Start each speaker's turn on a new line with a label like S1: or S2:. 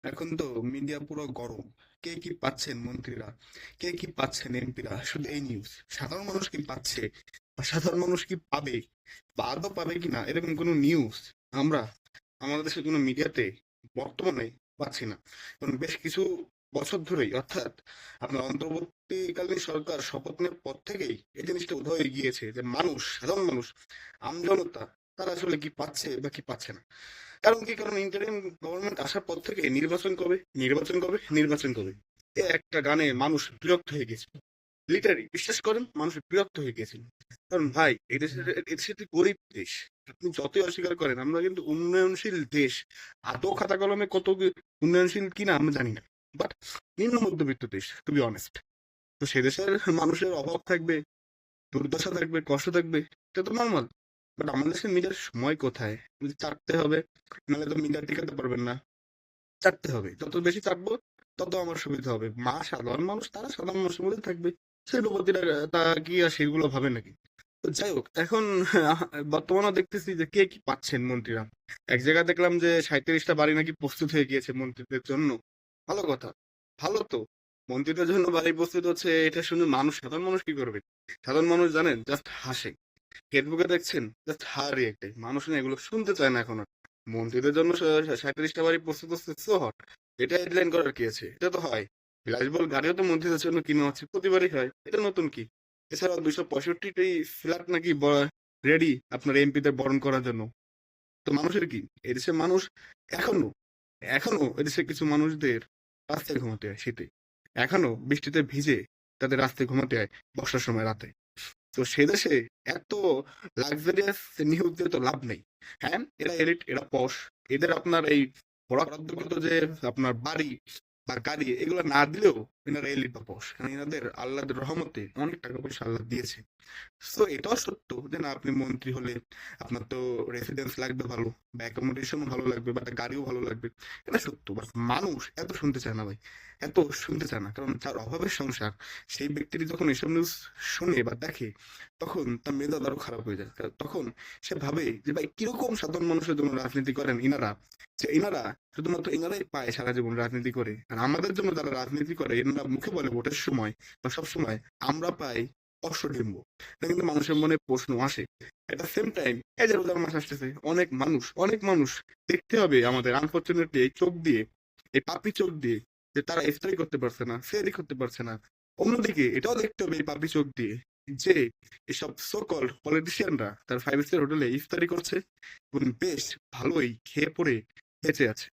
S1: এখন তো মিডিয়া পুরো গরম। কে কি পাচ্ছেন মন্ত্রীরা, কে কি পাচ্ছেন এমপিরা, শুধু এই নিউজ। সাধারণ মানুষ কি পাচ্ছে বা সাধারণ মানুষ কি পাবে বা আদৌ পাবে কিনা এরকম কোনো নিউজ আমরা আমাদের দেশের কোনো মিডিয়াতে বর্তমানে পাচ্ছি না। কারণ বেশ কিছু বছর ধরেই, অর্থাৎ আপনার অন্তর্বর্তীকালীন সরকার শপথ নেওয়ার পর থেকেই এই জিনিসটা উদ্ভব হয়ে গিয়েছে যে মানুষ, সাধারণ মানুষ, আমজনতা, তারা আসলে কি পাচ্ছে বা কি পাচ্ছে না। কারণ কি, কারণ ইন্টারিম গভর্নমেন্ট আসার পর থেকে নির্বাচন কবে, নির্বাচন কবে, নির্বাচন কবে, এ একটা গানে মানুষ বিরক্ত হয়ে গেছে। লিটারি বিশ্বাস করেন, মানুষ বিরক্ত হয়ে গেছে। কারণ ভাই, এদেশের একটি গরিব দেশ। আপনি যতই অস্বীকার করেন, আমরা কিন্তু উন্নয়নশীল দেশ। আদৌ খাতা কলমে কত উন্নয়নশীল কিনা আমরা জানি না, বাট নিম্ন মধ্যবিত্ত দেশ, টু বি অনেস্ট। তো সে দেশের মানুষের অভাব থাকবে, দুর্দশা থাকবে, কষ্ট থাকবে, এটা তো নর্মাল। বাট আমাদের দেশের মিডিয়ার সময় কোথায়? যদি চাটতে হবে, নাহলে তো মিডিয়া টিকাতে পারবেন না। চাটতে হবে, যত বেশি চাটবো তত আমার সুবিধা হবে। সাধারণ মানুষ, তারা সাধারণ মানুষের মধ্যে থাকবে। শিল্পপতিরা তা কি আর সেগুলো ভাবে নাকি? তো যাই হোক, এখন বর্তমানে দেখতেছি যে কে কি পাচ্ছেন মন্ত্রীরা। এক জায়গায় দেখলাম যে 37টা বাড়ি নাকি প্রস্তুত হয়ে গিয়েছে মন্ত্রীদের জন্য। ভালো কথা, ভালো তো। মন্ত্রীদের জন্য বাড়ি প্রস্তুত হচ্ছে, এটা শুনে মানুষ, সাধারণ মানুষ কি করবে? সাধারণ মানুষ জানেন, জাস্ট হাসে। ফেসবুকে দেখছেন, জাস্ট হার রিয়েক্টে। মানুষ না এগুলো শুনতে চায় না এখন আর। মন্ত্রীদের জন্য 37টা বাড়ি প্রস্তুত হচ্ছে, সো হট। এটা হেডলাইন করার কি আছে? এটা তো হয়। বিলাসবহুল গাড়িও তো মন্ত্রীদের জন্য কিনে হচ্ছে, প্রতিবারই হয়, এটা নতুন কি? এছাড়াও 265টি ফ্ল্যাট নাকি রেডি আপনার এমপিদের বরণ করার জন্য। তো মানুষের কি, এদেশের মানুষ এখনো, এদেশের কিছু মানুষদের রাস্তায় ঘুমাতে হয় শীতে, এখনো বৃষ্টিতে ভিজে তাদের রাস্তায় ঘুমাতে হয় বর্ষার সময় রাতে। তো সে দেশে এত লাক্সারিয়াস নিউজ দিয়ে তো লাভ নেই। হ্যাঁ, এরা এলিট, এরা পশ। এদের আপনার এই বরাদ্দকৃত যে আপনার বাড়ি বা গাড়ি, এগুলো না দিলেও এনারা এলিট বা পশ, কারণ এনাদের আল্লাহর রহমতে অনেক টাকা পয়সা আল্লাহ দিয়েছে। সো এটাও সত্য যে না, আপনি মন্ত্রী হলে আপনার তো রেসিডেন্স লাগবে ভালো, বা অ্যাকোমোডেশনও ভালো লাগবে, বা একটা গাড়িও ভালো লাগবে। এটা সত্য, বাট মানুষ এত শুনতে চায় না ভাই, এত শুনতে চায় না। কারণ যার অভাবের সংসার, সেই ব্যক্তিটি যখন এসব নিউজ শুনে বা দেখে, তখন তার মেজাজ আরো খারাপ হয়ে যায়। তখন সে ভাবে যে ভাই, কিরকম সাধারণ মানুষের জন্য রাজনীতি করেন ইনারা, যে ইনারা শুধুমাত্র ইনারাই পায় সারা জীবন রাজনীতি করে, আর আমাদের জন্য যারা রাজনীতি করে এনারা মুখে বলে ভোটের সময় বা সব সময় আমরা পাই অশ্বডিম্ব। এটা কিন্তু মানুষের মনে প্রশ্ন আসে। এট দ্য সেম টাইম, এই যে রোজার মাস আসতেছে, অনেক মানুষ দেখতে হবে আমাদের আনফরচুনেটলি এই চোখ দিয়ে, এই পাপি চোখ দিয়ে, যে তারা ইফতারি করতে পারছে না, সেহরি করতে পারছে না। অন্যদিকে এটাও দেখতে হবে এই পাপি চোখ দিয়ে যে এসব সো কল্ড পলিটিশিয়ানরা তার 5 স্টার হোটেলে ইফতারি করছে এবং বেশ ভালোই খেয়ে পরে বেঁচে আছে।